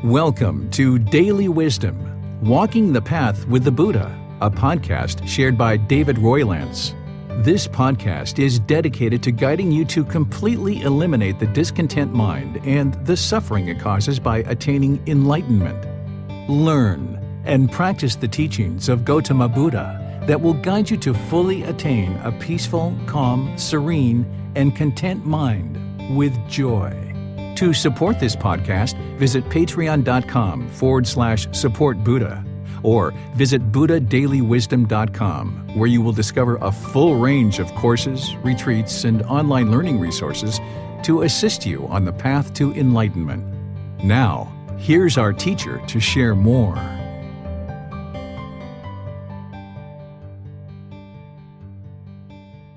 Welcome to Daily Wisdom, Walking the Path with the Buddha, a podcast shared by David Roylance. This podcast is dedicated to guiding you to completely eliminate the discontent mind and the suffering it causes by attaining enlightenment. Learn and practice the teachings of Gautama Buddha that will guide you to fully attain a peaceful, calm, serene, and content mind with joy. To support this podcast, visit patreon.com/supportbuddha or visit buddhadailywisdom.com, where you will discover a full range of courses, retreats, and online learning resources to assist you on the path to enlightenment. Now, here's our teacher to share more.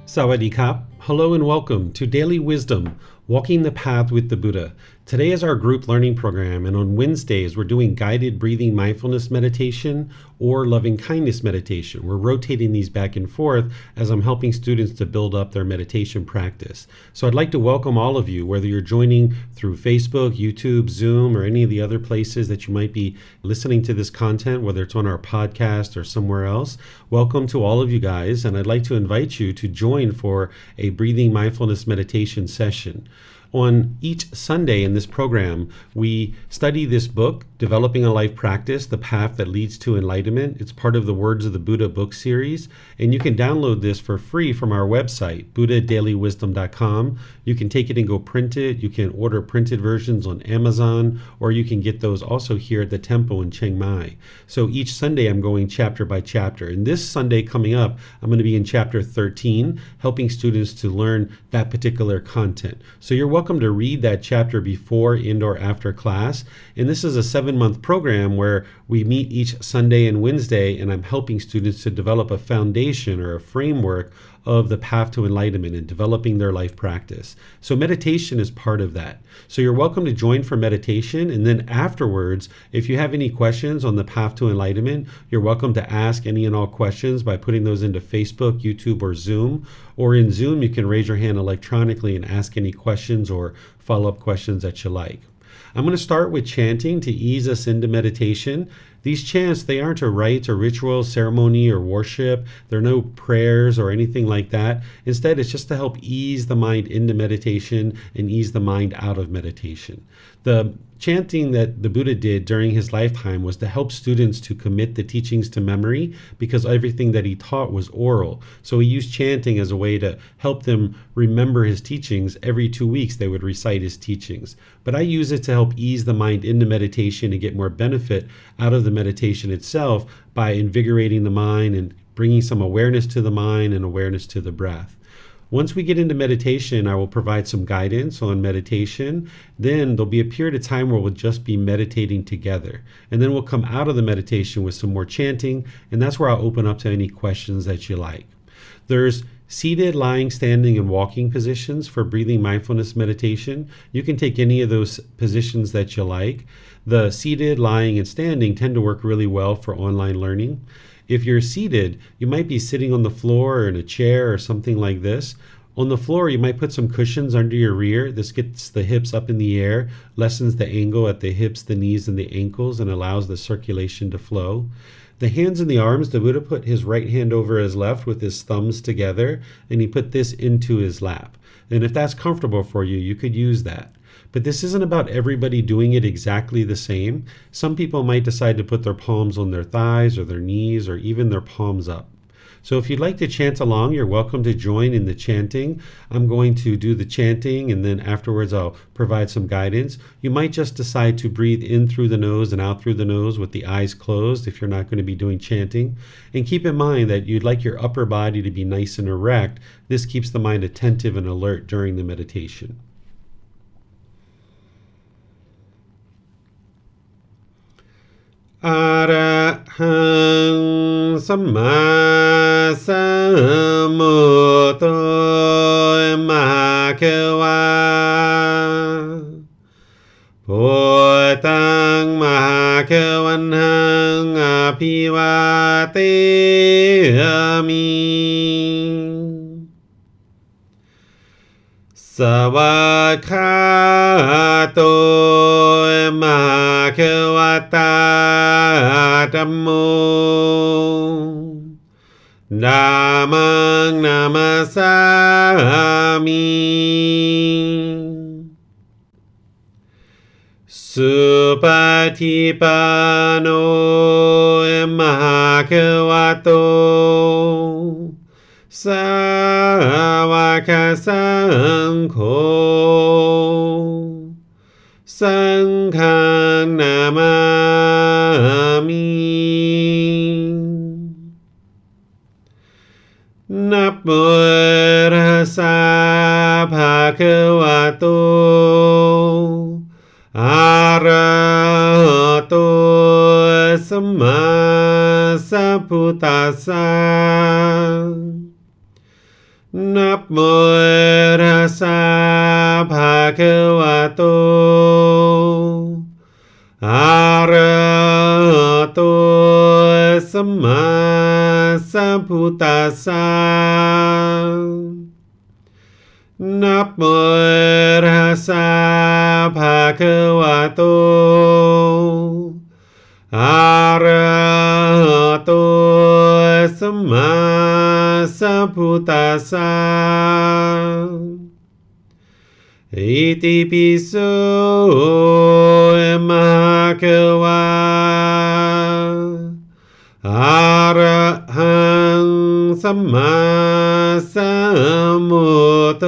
Sawadee Kap. Hello and welcome to Daily Wisdom, Walking the Path with the Buddha. Today is our group learning program, and on Wednesdays we're doing guided breathing mindfulness meditation or loving kindness meditation. We're rotating these back and forth as I'm helping students to build up their meditation practice. So I'd like to welcome all of you, whether you're joining through Facebook, YouTube, Zoom, or any of the other places that you might be listening to this content, whether it's on our podcast or somewhere else. Welcome to all of you guys, and I'd like to invite you to join for a breathing mindfulness meditation session. On each Sunday in this program, we study this book, Developing a Life Practice, The Path That Leads to Enlightenment. It's part of the Words of the Buddha book series, and you can download this for free from our website, buddhadailywisdom.com. You can take it and go print it. You can order printed versions on Amazon, or you can get those also here at the temple in Chiang Mai. So each Sunday I'm going chapter by chapter. And this Sunday coming up, I'm going to be in chapter 13, helping students to learn that particular content. So you're welcome to read that chapter before and or after class. And this is a 7-month program where we meet each Sunday and Wednesday, and I'm helping students to develop a foundation or a framework of the path to enlightenment and developing their life practice. So meditation is part of that. So you're welcome to join for meditation, and then afterwards, if you have any questions on the path to enlightenment, you're welcome to ask any and all questions by putting those into Facebook, YouTube, or Zoom. Or in Zoom, you can raise your hand electronically and ask any questions or follow-up questions that you like. I'm going to start with chanting to ease us into meditation. These chants, they aren't a rite or ritual, ceremony, or worship. They're no prayers or anything like that. Instead, it's just to help ease the mind into meditation and ease the mind out of meditation. The chanting that the Buddha did during his lifetime was to help students to commit the teachings to memory, because everything that he taught was oral. So he used chanting as a way to help them remember his teachings. Every 2 weeks they would recite his teachings. But I use it to help ease the mind into meditation and get more benefit out of the meditation itself by invigorating the mind and bringing some awareness to the mind and awareness to the breath. Once we get into meditation, I will provide some guidance on meditation. Then there'll be a period of time where we'll just be meditating together. And then we'll come out of the meditation with some more chanting, and that's where I'll open up to any questions that you like. There's seated, lying, standing, and walking positions for breathing mindfulness meditation. You can take any of those positions that you like. The seated, lying, and standing tend to work really well for online learning. If you're seated, you might be sitting on the floor or in a chair or something like this. On the floor, you might put some cushions under your rear. This gets the hips up in the air, lessens the angle at the hips, the knees, and the ankles, and allows the circulation to flow. The hands and the arms, the Buddha put his right hand over his left with his thumbs together, and he put this into his lap. And if that's comfortable for you, you could use that. But this isn't about everybody doing it exactly the same. Some people might decide to put their palms on their thighs or their knees or even their palms up. So if you'd like to chant along, you're welcome to join in the chanting. I'm going to do the chanting, and then afterwards I'll provide some guidance. You might just decide to breathe in through the nose and out through the nose with the eyes closed if you're not going to be doing chanting. And keep in mind that you'd like your upper body to be nice and erect. This keeps the mind attentive and alert during the meditation. Arahang Samma Sambuddho Mahakawa Bhutang Mahakavanhang Apivateyami Savakhato Mahakawa ตาธัมโมนามังนามาสามิสุปฏิปันโนมหะคะวะโตสาวกสังโฆสังฆังนามามินะโมตัสสะภะคะวะโตอะระหะโตสัมมาสัมพุทธัสสะนะโมตัสสะภะคะวะโตอะระหะโตสัมมาสัมพุทธัสสะนะโมตัสสะภะคะวะโตอะระหะโตสัมมาสัมพุทธัสสะอิติปิโสมะคะวะอะระหังสัมมาสัมพุทโธ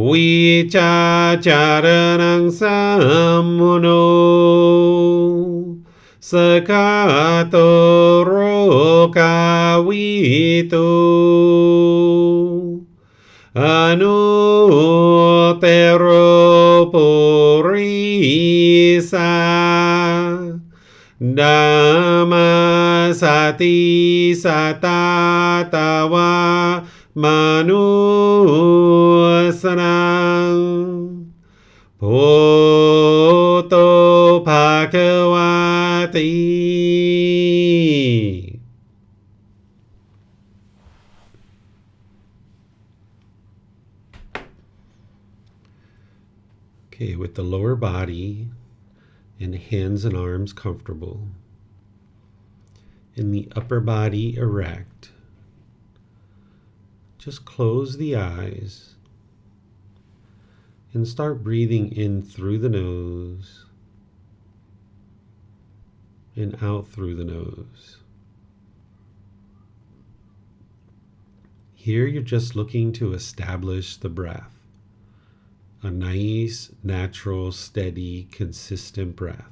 วิชาจารณังสัมมุโนสกาโตโรกาวิโตอนุเตโรปุริสาดัมมาสติสัตตาตาวามนุสนังโพโตภะคะวะติ Okay, with the lower body and hands and arms comfortable, and the upper body erect, just close the eyes and start breathing in through the nose and out through the nose. Here you're just looking to establish the breath. A nice, natural, steady, consistent breath.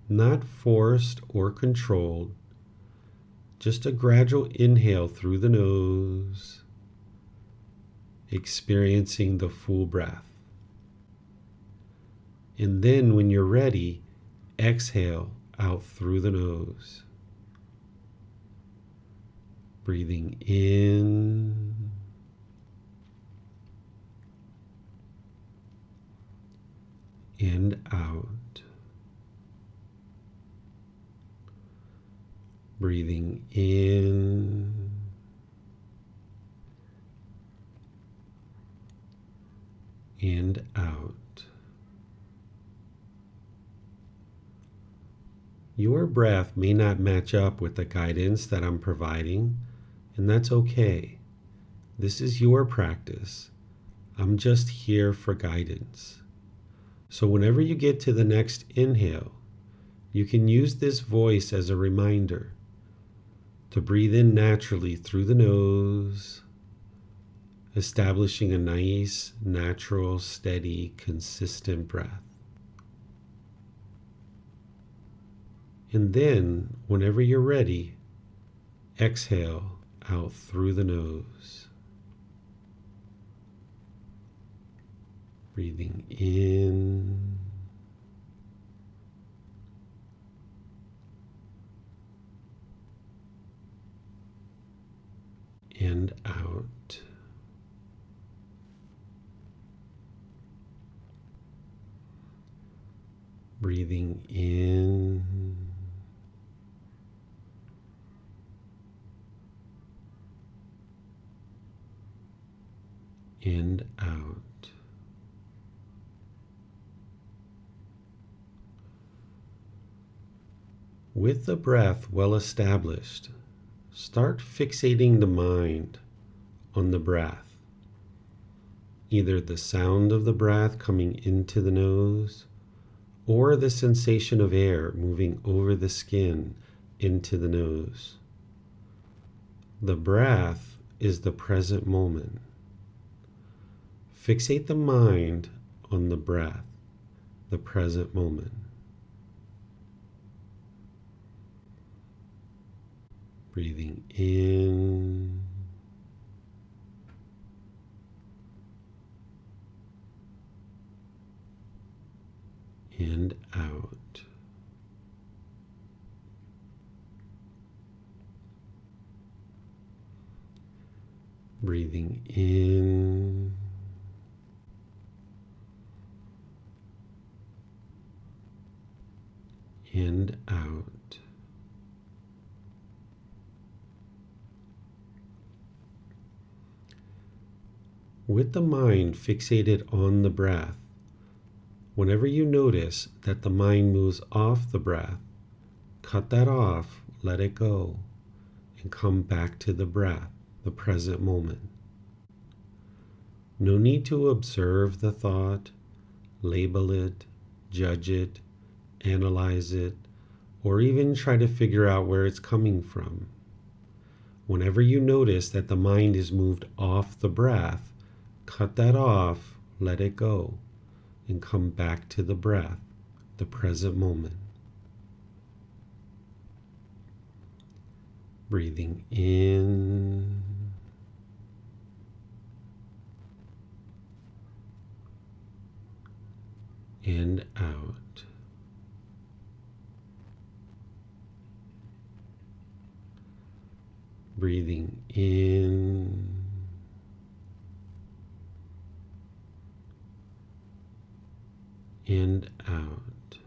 Not forced or controlled, just a gradual inhale through the nose, experiencing the full breath. And then when you're ready, exhale out through the nose. Breathing in and out. Breathing in and out. Your breath may not match up with the guidance that I'm providing, and that's okay. This is your practice. I'm just here for guidance. So whenever you get to the next inhale, you can use this voice as a reminder to breathe in naturally through the nose, establishing a nice, natural, steady, consistent breath. And then, whenever you're ready, exhale out through the nose. Breathing in and out. Breathing in and out. With the breath well established, start fixating the mind on the breath, either the sound of the breath coming into the nose or the sensation of air moving over the skin into the nose. The breath is the present moment. Fixate the mind on the breath, the present moment. Breathing in and out. Breathing in and out. With the mind fixated on the breath, whenever you notice that the mind moves off the breath, cut that off, let it go, and come back to the breath, the present moment. No need to observe the thought, label it, judge it, analyze it, or even try to figure out where it's coming from. Whenever you notice that the mind is moved off the breath, cut that off, let it go, and come back to the breath, the present moment. Breathing in and out. Breathing in and out.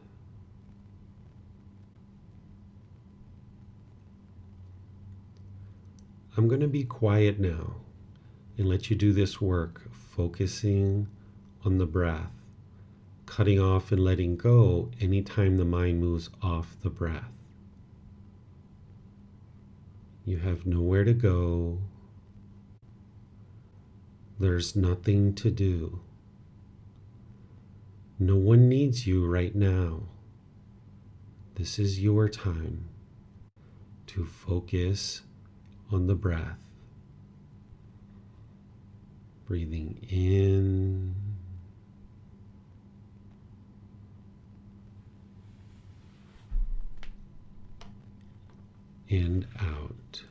I'm going to be quiet now and let you do this work, focusing on the breath, cutting off and letting go anytime the mind moves off the breath. You have nowhere to go. There's nothing to do. No one needs you right now. This is your time to focus on the breath. Breathing in and out.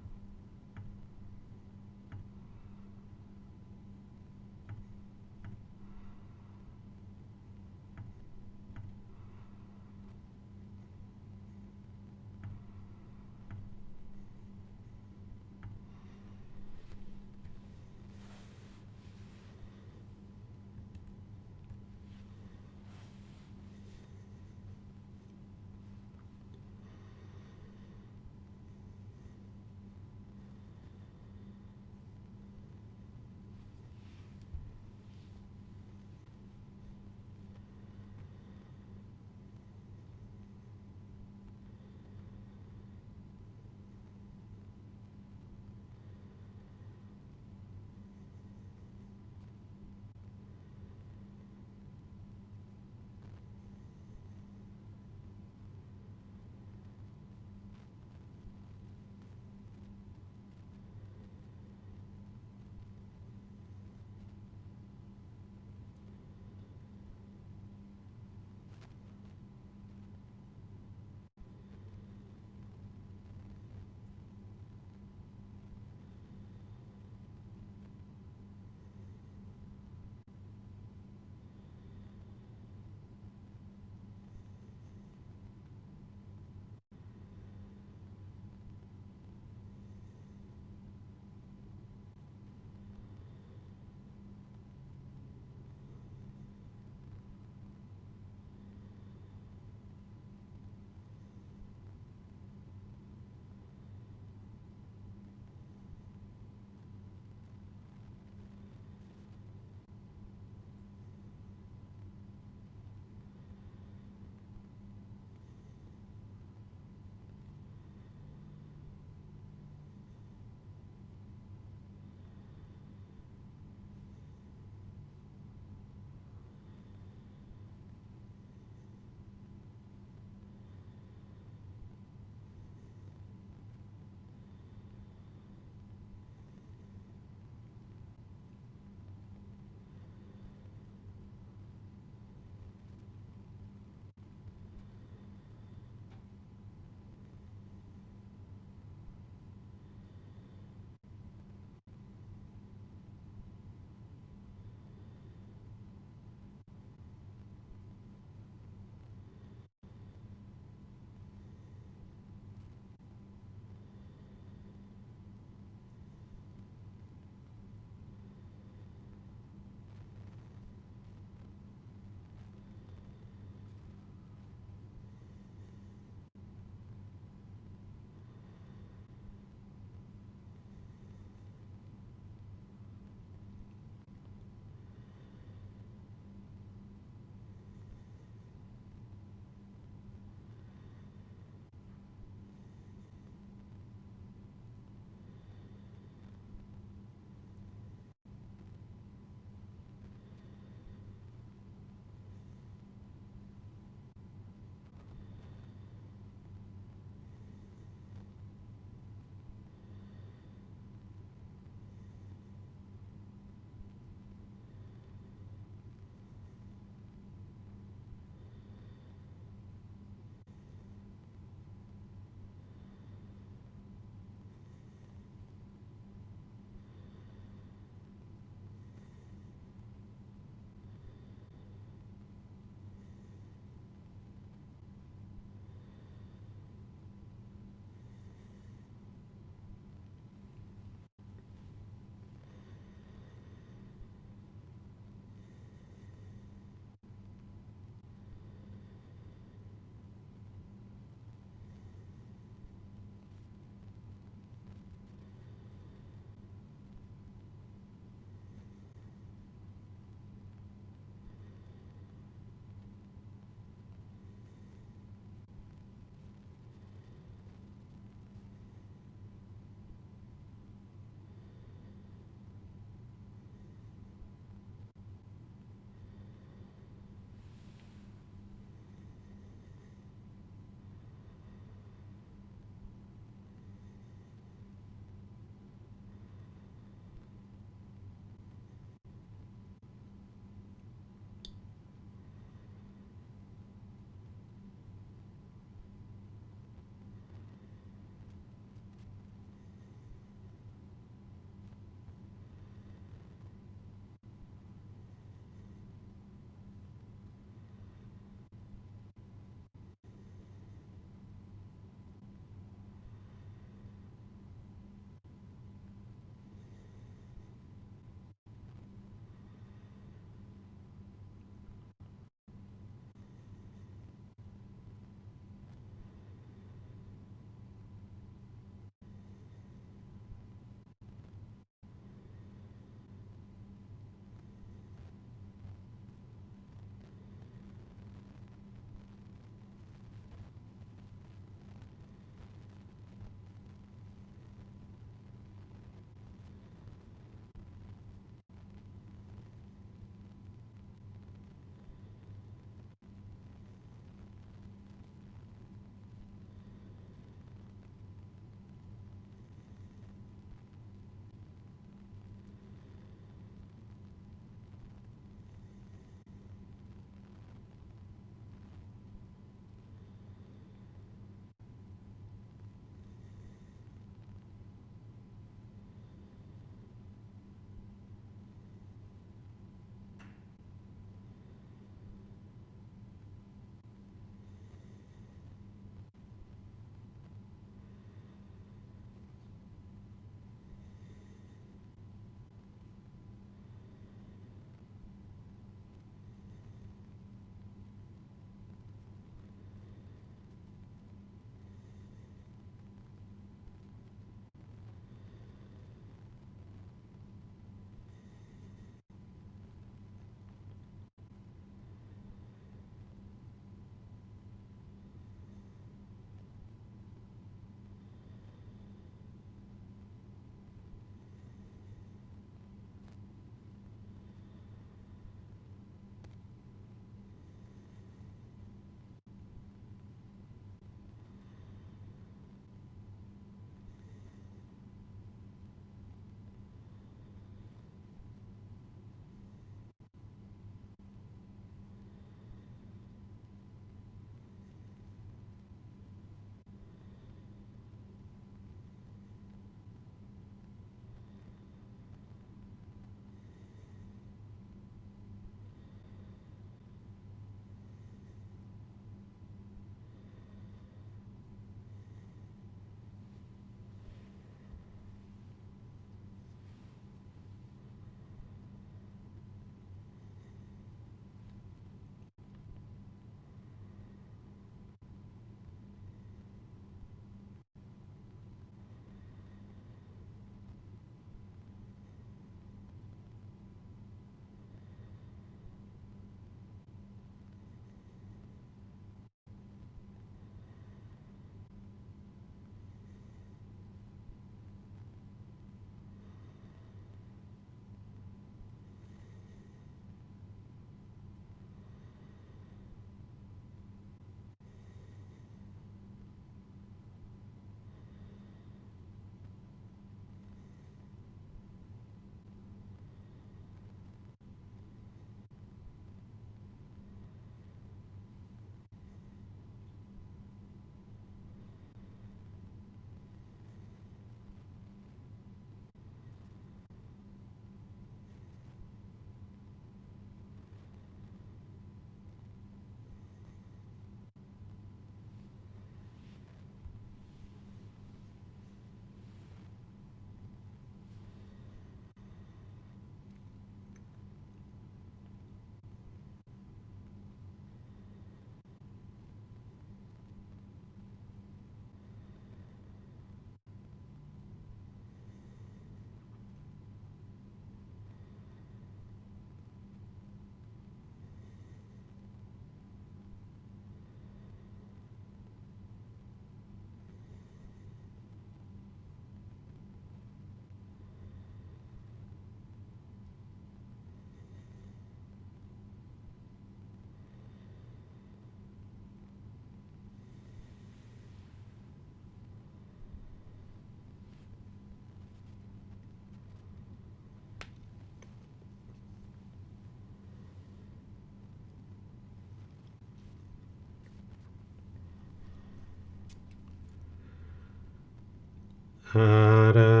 อะระ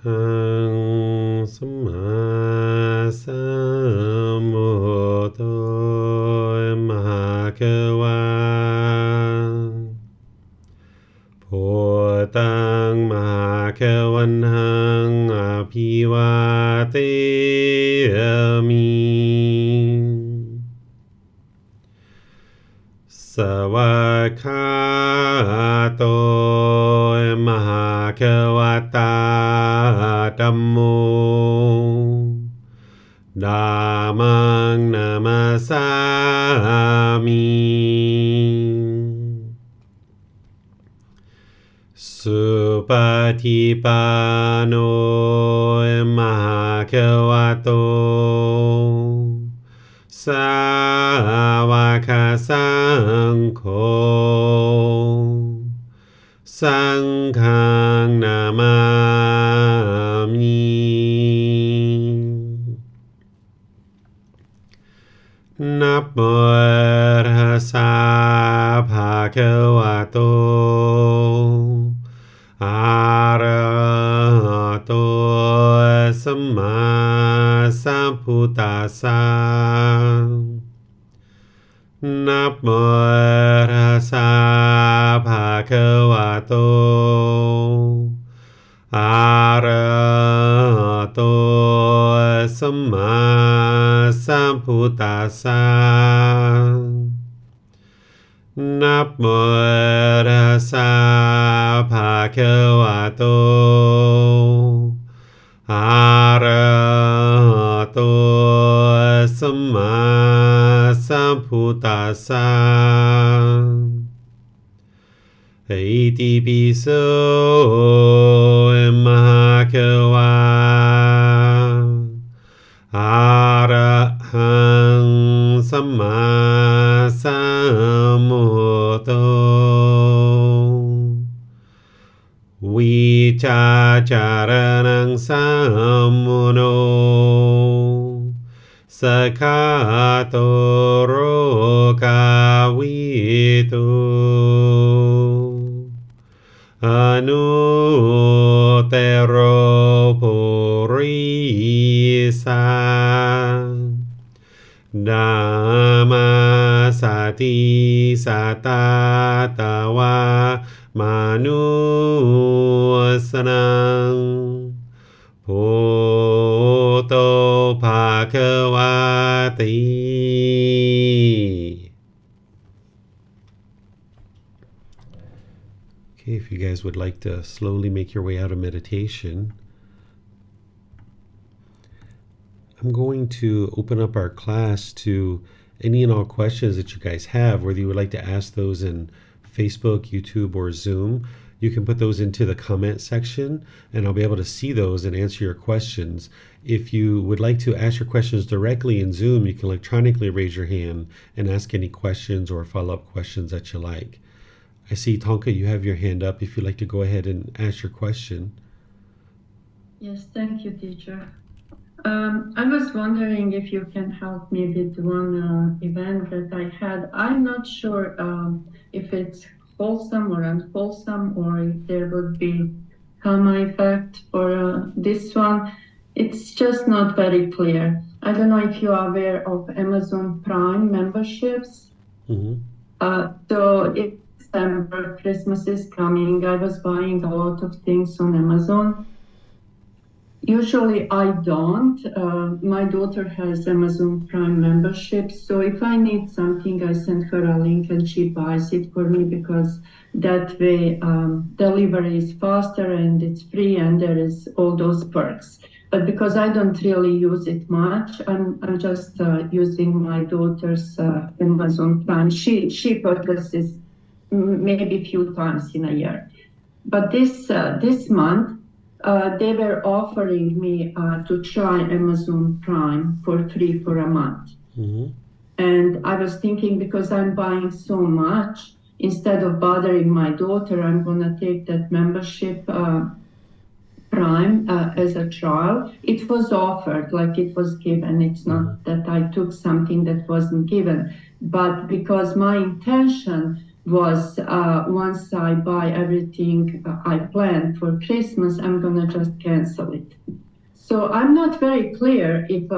หังสัมมาสัมพุทโธมหาเกวาพุทธังมหาเกวันหังอภิวาเทมิสวากขาโตมหาเกวตาธัมโมธัมมังนามาสามิสุปฏิปันโนมหาเกวโตสาวกสังโฆสังฆังนามามินะโมตัสสะภะคะวะโตอะระหะโตสัมมาสัมพุทธัสสะนะโมตัสสะภะคะวะโตอะระหะโตสัมมาสัมพุทธัสสะนะโมตัสสะภะคะวะโตอะระหะโตสัมมาสัมพุทธัสสะอิติปิโสมหะเกวาอะระหังสัมมาสัมพุทโธวิชาจารณังสัมมุโนสกขาโตโรกาวิตุอนุเตโรปุริสานามาสติสัตตาตวามนุสนังพุทโธภะคะวะติ Okay, if you guys would like to slowly make your way out of meditation, I'm going to open up our class to any and all questions that you guys have, whether you would like to ask those in Facebook, YouTube, or Zoom. You can put those into the comment section and I'll be able to see those and answer your questions. If you would like to ask your questions directly in Zoom, you can electronically raise your hand and ask any questions or follow-up questions that you like. I see, Tonka, you have your hand up if you'd like to go ahead and ask your question. Yes, thank you, teacher. I was wondering if you can help me with one event that I had. I'm not sure if it's wholesome or unwholesome, or if there would be karma effect for this one. It's just not very clear. I don't know if you are aware of Amazon Prime memberships. So if December, Christmas is coming, I was buying a lot of things on Amazon. Usually I don't. My daughter has Amazon Prime membership, so if I need something, I send her a link and she buys it for me, because that way delivery is faster and it's free and there is all those perks. But because I don't really use it much, I'm just using my daughter's Amazon Prime. She purchases maybe a few times in a year. But this month, they were offering me to try Amazon Prime for free for a month. And I was thinking, because I'm buying so much, instead of bothering my daughter, I'm going to take that membership Prime as a trial. It was offered, like it was given. It's not that I took something that wasn't given. But because my intention was once I buy everything I planned for Christmas, I'm gonna just cancel it. So I'm not very clear if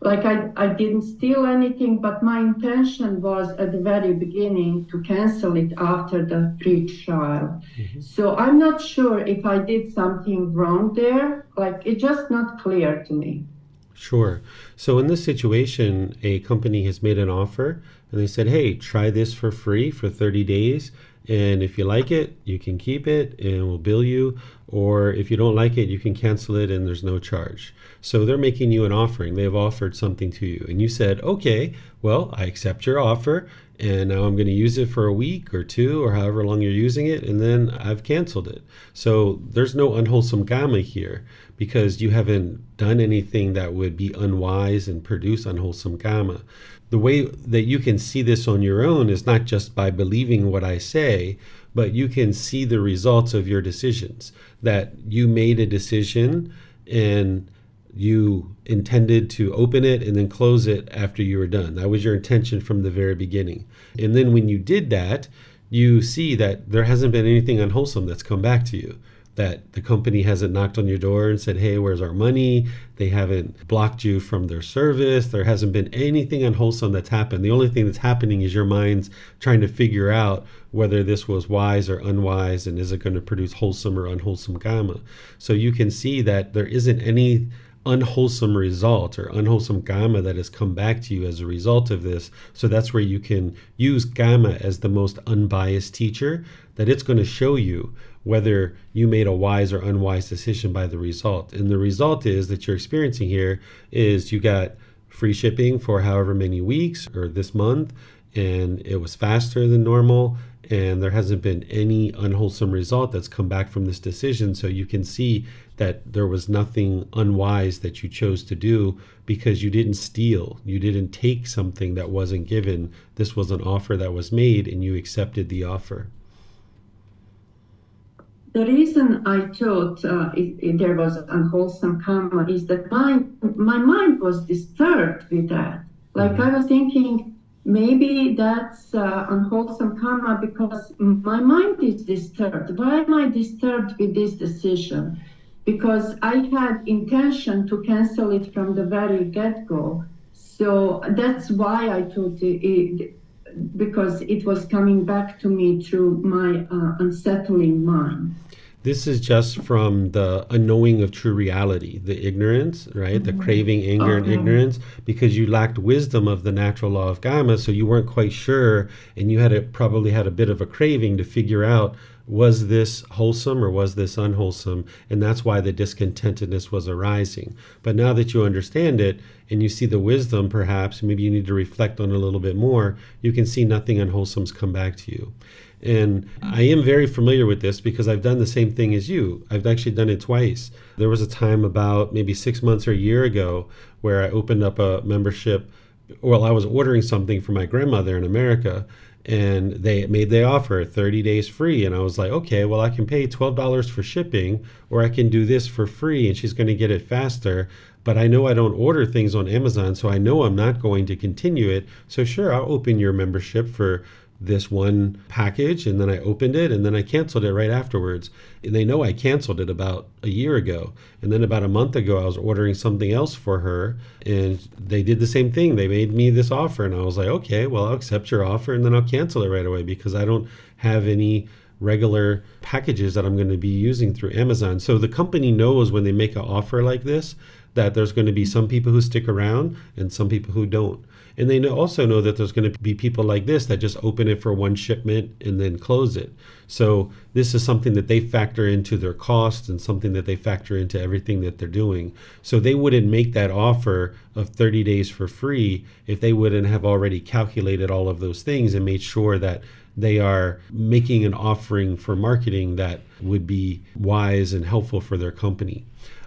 I didn't steal anything, but my intention was at the very beginning to cancel it after the free trial. Mm-hmm. So I'm not sure if I did something wrong there. It's just not clear to me. Sure. So in this situation, a company has made an offer and they said, hey, try this for free for 30 days. And if you like it, you can keep it and we'll bill you. Or if you don't like it, you can cancel it and there's no charge. So they're making you an offering. They've offered something to you. And you said, okay, well, I accept your offer. And now I'm going to use it for a week or two or however long you're using it. And then I've canceled it. So there's no unwholesome karma here because you haven't done anything that would be unwise and produce unwholesome karma. The way that you can see this on your own is not just by believing what I say, but you can see the results of your decisions. That you made a decision and you intended to open it and then close it after you were done. That was your intention from the very beginning. And then when you did that, you see that there hasn't been anything unwholesome that's come back to you. That the company hasn't knocked on your door and said, hey, where's our money? They haven't blocked you from their service. There hasn't been anything unwholesome that's happened. The only thing that's happening is your mind's trying to figure out whether this was wise or unwise and is it going to produce wholesome or unwholesome karma. So you can see that there isn't any unwholesome result or unwholesome karma that has come back to you as a result of this. So that's where you can use karma as the most unbiased teacher, that it's going to show you whether you made a wise or unwise decision by the result. And the result is that you're experiencing here is you got free shipping for however many weeks or this month, and it was faster than normal, and there hasn't been any unwholesome result that's come back from this decision. So you can see that there was nothing unwise that you chose to do because you didn't steal. You didn't take something that wasn't given. This was an offer that was made and you accepted the offer. The reason I thought there was unwholesome karma is that my mind was disturbed with that. I was thinking, maybe that's unwholesome karma because my mind is disturbed. Why am I disturbed with this decision? Because I had intention to cancel it from the very get-go. So that's why I thought because it was coming back to me through my unsettling mind. This is just from the unknowing of true reality, the ignorance, right? The craving, anger, and ignorance, because you lacked wisdom of the natural law of karma, so you weren't quite sure, and you probably had a bit of a craving to figure out, was this wholesome or was this unwholesome? And that's why the discontentedness was arising. But now that you understand it and you see the wisdom, perhaps, maybe you need to reflect on it a little bit more, you can see nothing unwholesome's come back to you. And I am very familiar with this because I've done the same thing as you. I've actually done it twice. There was a time about maybe 6 months or a year ago where I opened up a membership. Well, I was ordering something for my grandmother in America, and they made the offer 30 days free. And I was like, okay, well, I can pay $12 for shipping, or I can do this for free and she's going to get it faster. But I know I don't order things on Amazon, so I know I'm not going to continue it. So sure, I'll open your membership for this one package. And then I opened it and then I canceled it right afterwards. And they know I canceled it about a year ago. And then about a month ago, I was ordering something else for her and they did the same thing. They made me this offer and I was like, okay, well, I'll accept your offer and then I'll cancel it right away because I don't have any regular packages that I'm going to be using through Amazon. So the company knows when they make an offer like this, that there's going to be some people who stick around and some people who don't. And they also know that there's going to be people like this that just open it for one shipment and then close it. So this is something that they factor into their costs and something that they factor into everything that they're doing. So they wouldn't make that offer of 30 days for free if they wouldn't have already calculated all of those things and made sure that they are making an offering for marketing that would be wise and helpful for their company.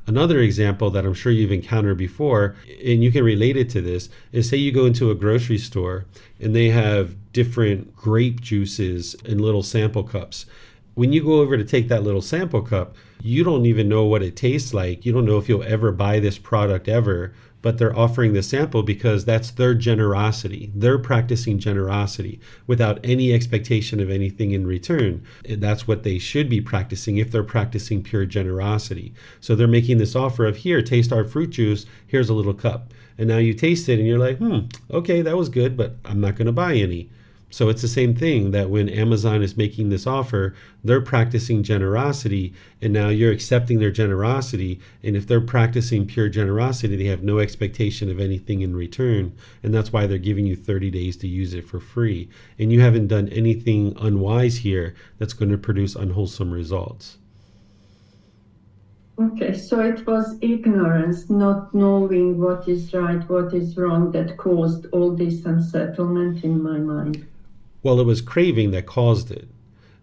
Another example that I'm sure you've encountered before, and you can relate it to this, is say you go into a grocery store and they have different grape juices in little sample cups. when you go over to take that little sample cup, you don't even know what it tastes like. You don't know if you'll ever buy this product ever, but they're offering the sample because that's their generosity. They're practicing generosity without any expectation of anything in return. And that's what they should be practicing if they're practicing pure generosity. So they're making this offer of, here, taste our fruit juice. Here's a little cup. And now you taste it and you're like, okay, that was good, but I'm not going to buy any. So it's the same thing that when Amazon is making this offer, they're practicing generosity, and now you're accepting their generosity. And if they're practicing pure generosity, they have no expectation of anything in return. And that's why they're giving you 30 days to use it for free. And you haven't done anything unwise here that's going to produce unwholesome results. Okay, so it was ignorance, not knowing what is right, what is wrong, that caused all this unsettlement in my mind. Well, it was craving that caused it.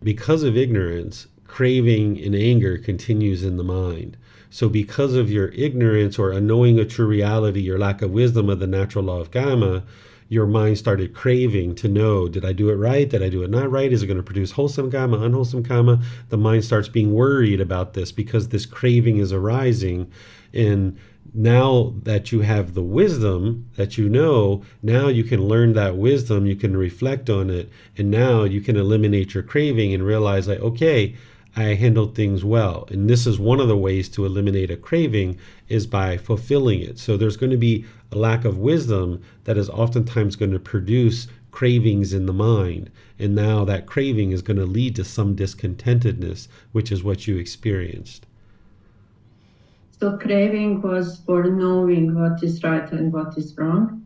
Because of ignorance, craving and anger continues in the mind. So because of your ignorance or unknowing of true reality, your lack of wisdom of the natural law of karma, your mind started craving to know, did I do it right? Did I do it not right? Is it going to produce wholesome karma, unwholesome karma? The mind starts being worried about this because this craving is arising. And now that you have the wisdom that you know, now you can learn that wisdom, you can reflect on it, and now you can eliminate your craving and realize, like, okay, I handled things well. And this is one of the ways to eliminate a craving, is by fulfilling it. So there's going to be a lack of wisdom that is oftentimes going to produce cravings in the mind. And now that craving is going to lead to some discontentedness, which is what you experienced. So craving was for knowing what is right and what is wrong?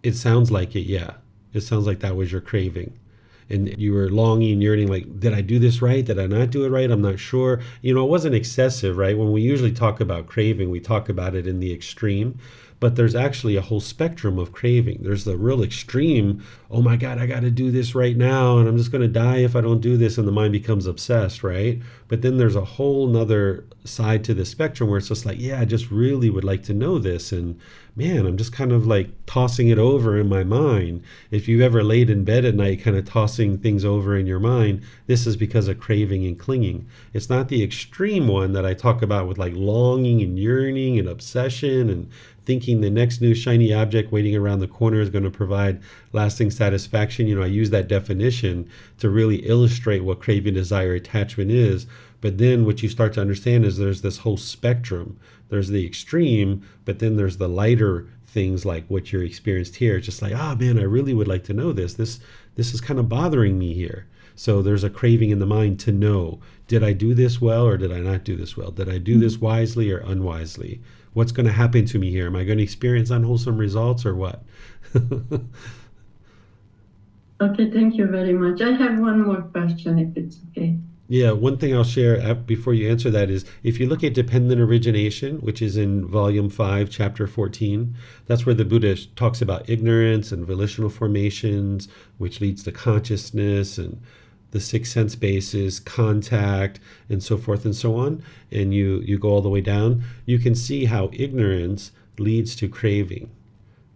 It sounds like it, yeah. It sounds like that was your craving. And you were longing, yearning, like, did I do this right? Did I not do it right? I'm not sure. You know, it wasn't excessive, right? When we usually talk about craving, we talk about it in the extreme. But there's actually a whole spectrum of craving. There's the real extreme, oh my God, I got to do this right now, and I'm just going to die if I don't do this, and the mind becomes obsessed, right? But then there's a whole nother side to the spectrum where it's just like, yeah, I just really would like to know this, and man, I'm just kind of like tossing it over in my mind. If you've ever laid in bed at night kind of tossing things over in your mind, this is because of craving and clinging. It's not the extreme one that I talk about with like longing and yearning and obsession and thinking the next new shiny object waiting around the corner is going to provide lasting satisfaction. You know, I use that definition to really illustrate what craving, desire, attachment is. But then what you start to understand is there's this whole spectrum. There's the extreme, but then there's the lighter things like what you experienced here. It's just like, man, I really would like to know this. This is kind of bothering me here. So there's a craving in the mind to know, did I do this well or did I not do this well? Did I do this wisely or unwisely? What's going to happen to me here? Am I going to experience unwholesome results or what? Okay, thank you very much. I have one more question, if it's okay. Yeah, one thing I'll share before you answer that is, if you look at dependent origination, which is in volume 5, chapter 14, that's where the Buddha talks about ignorance and volitional formations, which leads to consciousness, and the six sense bases, contact, and so forth and so on. And you go all the way down, you can see how ignorance leads to craving,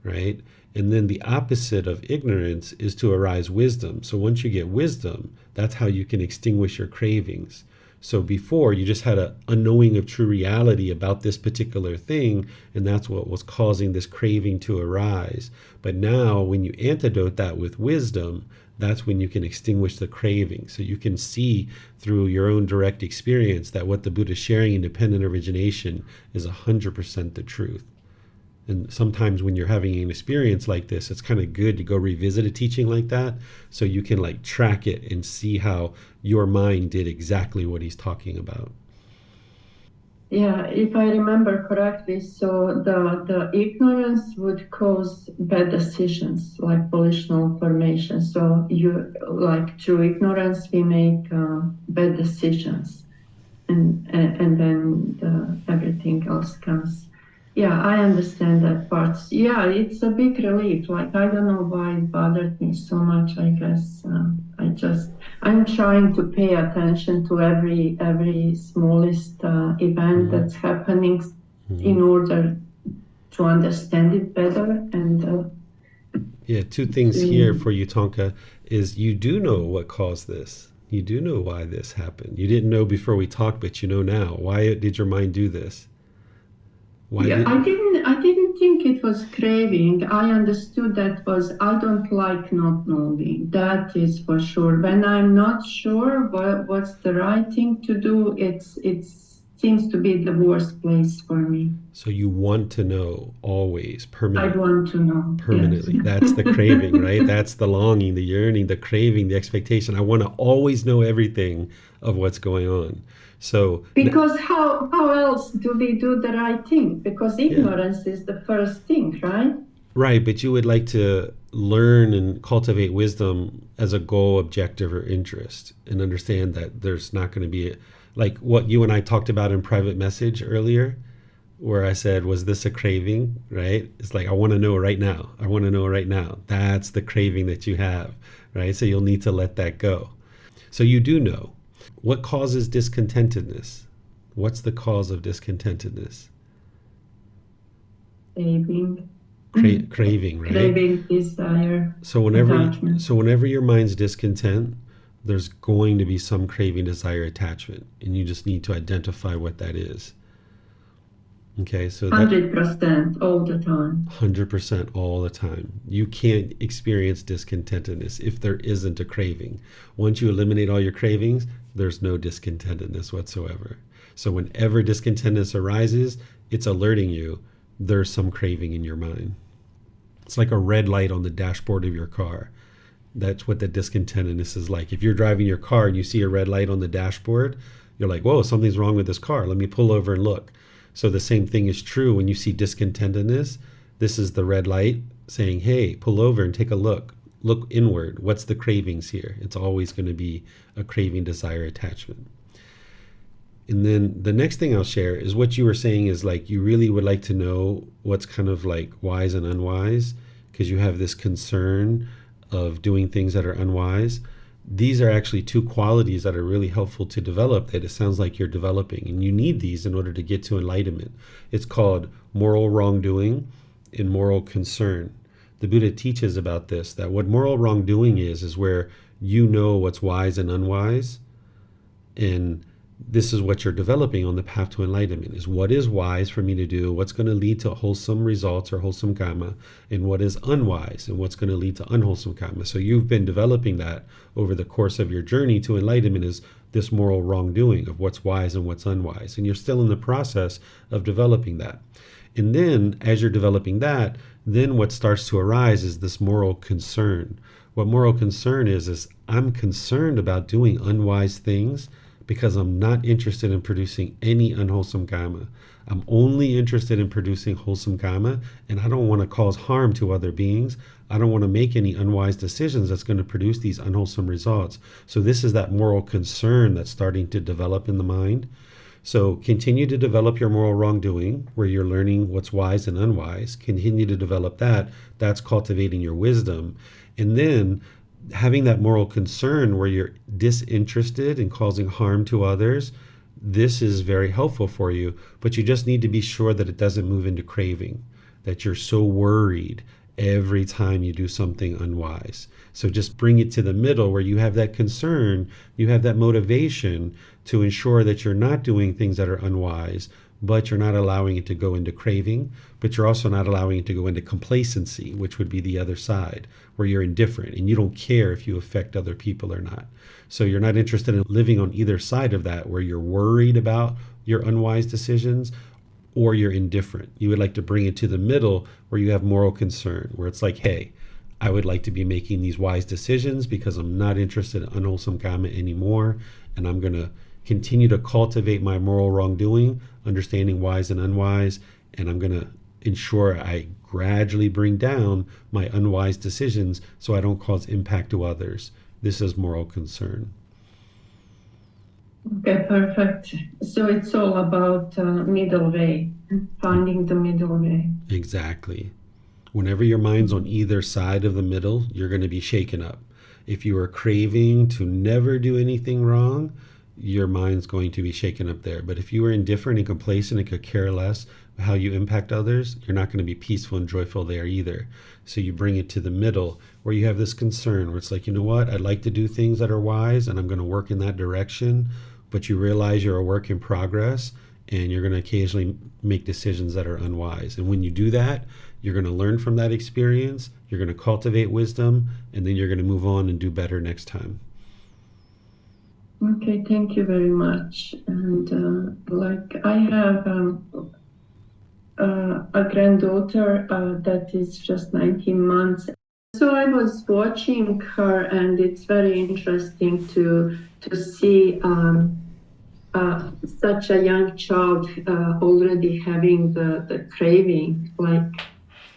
right? And then the opposite of ignorance is to arise wisdom. So once you get wisdom, that's how you can extinguish your cravings. So before, you just had a unknowing of true reality about this particular thing, and that's what was causing this craving to arise. But now, when you antidote that with wisdom, that's when you can extinguish the craving. So you can see through your own direct experience that what the Buddha is sharing in dependent origination is 100% the truth. And sometimes when you're having an experience like this, it's kind of good to go revisit a teaching like that so you can like track it and see how your mind did exactly what he's talking about. Yeah, if I remember correctly, so the ignorance would cause bad decisions, like volitional formation. So you, like, through ignorance, we make bad decisions, and then everything else comes. Yeah, I understand that part. Yeah, it's a big relief. Like, I don't know why it bothered me so much. I guess I'm trying to pay attention to every smallest event that's happening in order to understand it better. And yeah, two things here for you, Tonka, is you do know what caused this. You do know why this happened. You didn't know before we talked, but you know now. Why did your mind do this? Why Yeah, did I didn't think it was craving. I understood that was I don't like not knowing. That is for sure. When I'm not sure what's the right thing to do, it seems to be the worst place for me. so you want to know always, I want to know. Yes. permanently. That's the craving, right? That's the longing, the yearning, the craving, the expectation. I want to always know everything of what's going on. So, Because how else do we do the right thing? Because yeah, ignorance is the first thing, right? right. But you would like to learn and cultivate wisdom as a goal, objective, or interest, and understand that there's not going to be like what you and I talked about in private message earlier, where I said, was this a craving, right? It's like, I want to know right now. I want to know right now. That's the craving that you have, right? So you'll need to let that go. So you do know. What causes discontentedness? What's the cause of discontentedness? Craving, Craving, right? craving, desire, So attachment. whenever your mind's discontent, there's going to be some craving, desire, attachment, and you just need to identify what that is. Okay, so that 100% all the time. 100% all the time. You can't experience discontentedness if there isn't a craving. Once you eliminate all your cravings, there's no discontentedness whatsoever. So whenever discontentedness arises, it's alerting you there's some craving in your mind. It's like a red light on the dashboard of your car. That's what the discontentedness is like. If you're driving your car and you see a red light on the dashboard, you're like, whoa, something's wrong with this car. Let me pull over and look. So the same thing is true when you see discontentedness. This is the red light saying, hey, pull over and take a look. Look inward. What's the cravings here? It's always going to be a craving, desire, attachment. And then the next thing I'll share is what you were saying is like you really would like to know what's kind of like wise and unwise because you have this concern of doing things that are unwise. These are actually two qualities that are really helpful to develop that it sounds like you're developing, and you need these in order to get to enlightenment. It's called moral wrongdoing and moral concern. The Buddha teaches about this, that what moral wrongdoing is where you know what's wise and unwise, and this is what you're developing on the path to enlightenment, is what is wise for me to do, what's going to lead to wholesome results or wholesome karma, and what is unwise and what's going to lead to unwholesome karma. So you've been developing that over the course of your journey to enlightenment, is this moral wrongdoing of what's wise and what's unwise. And you're still in the process of developing that. And then as you're developing that, then what starts to arise is this moral concern. What moral concern is I'm concerned about doing unwise things because I'm not interested in producing any unwholesome karma. I'm only interested in producing wholesome karma, and I don't want to cause harm to other beings. I don't want to make any unwise decisions that's going to produce these unwholesome results. So this is that moral concern that's starting to develop in the mind. So continue to develop your moral wrongdoing, where you're learning what's wise and unwise. Continue to develop that. That's cultivating your wisdom. And then having that moral concern where you're disinterested in causing harm to others, this is very helpful for you, but you just need to be sure that it doesn't move into craving, that you're so worried every time you do something unwise. So just bring it to the middle where you have that concern, you have that motivation to ensure that you're not doing things that are unwise, but you're not allowing it to go into craving, but you're also not allowing it to go into complacency, which would be the other side, where you're indifferent and you don't care if you affect other people or not. So you're not interested in living on either side of that, where you're worried about your unwise decisions or you're indifferent. You would like to bring it to the middle where you have moral concern, where it's like, hey, I would like to be making these wise decisions because I'm not interested in unwholesome karma anymore, and I'm going to continue to cultivate my moral wrongdoing, understanding wise and unwise, and I'm going to ensure I gradually bring down my unwise decisions so I don't cause impact to others. This is moral concern. Okay, perfect. So it's all about middle way, finding the middle way. Exactly. Whenever your mind's on either side of the middle, you're going to be shaken up. If you are craving to never do anything wrong, your mind's going to be shaken up there. But if you are indifferent and complacent and could care less, how you impact others, you're not going to be peaceful and joyful there either. So you bring it to the middle where you have this concern where it's like, you know what, I'd like to do things that are wise and I'm going to work in that direction, but you realize you're a work in progress and you're going to occasionally make decisions that are unwise. And when you do that, you're going to learn from that experience, you're going to cultivate wisdom, and then you're going to move on and do better next time. Okay, thank you very much. And I have a granddaughter that is just 19 months. So I was watching her, and it's very interesting to see such a young child already having the craving. Like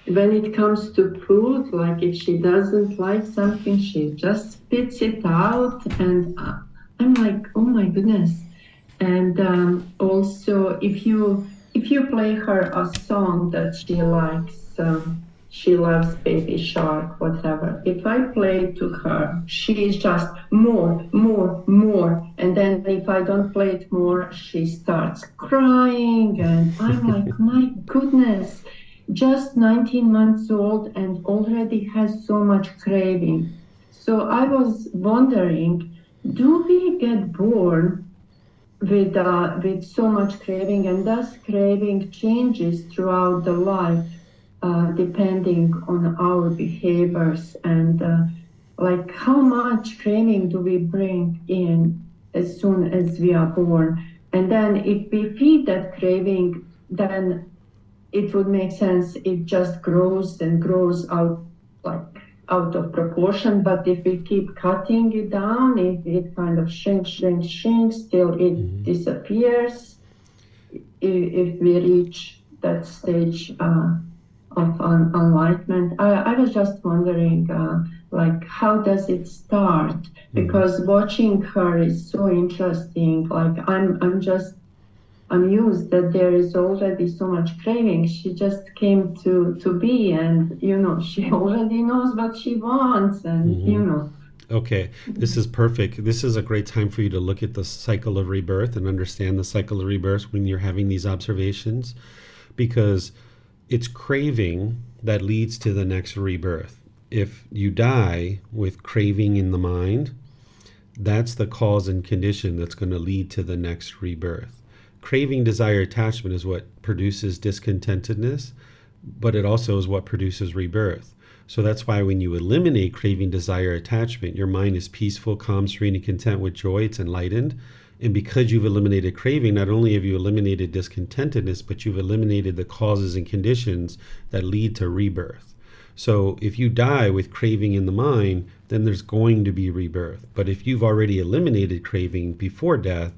when it comes to food, like if she doesn't like something, she just spits it out, and I'm like, oh my goodness. And also, if you play her a song that she likes, she loves Baby Shark, whatever. If I play to her, she's just more. And then if I don't play it more, she starts crying. And I'm like, my goodness, just 19 months old and already has so much craving. So I was wondering, do we get born with so much craving, and thus craving changes throughout the life depending on our behaviors, and like how much craving do we bring in as soon as we are born? And then if we feed that craving, then it would make sense it just grows and grows out, like out of proportion. But if we keep cutting it down, it kind of shrinks till it disappears. If we reach that stage of enlightenment, I was just wondering, like how does it start? Because watching her is so interesting. Like I'm used that there is already so much craving. She just came to be, and she already knows what she wants, and Okay, this is perfect. This is a great time for you to look at the cycle of rebirth and understand the cycle of rebirth when you're having these observations, because it's craving that leads to the next rebirth. If you die with craving in the mind, that's the cause and condition that's going to lead to the next rebirth. Craving, desire, attachment is what produces discontentedness, but it also is what produces rebirth. So that's why when you eliminate craving, desire, attachment, your mind is peaceful, calm, serene, and content with joy. It's enlightened. And because you've eliminated craving, not only have you eliminated discontentedness, but you've eliminated the causes and conditions that lead to rebirth. So if you die with craving in the mind, then there's going to be rebirth. But if you've already eliminated craving before death,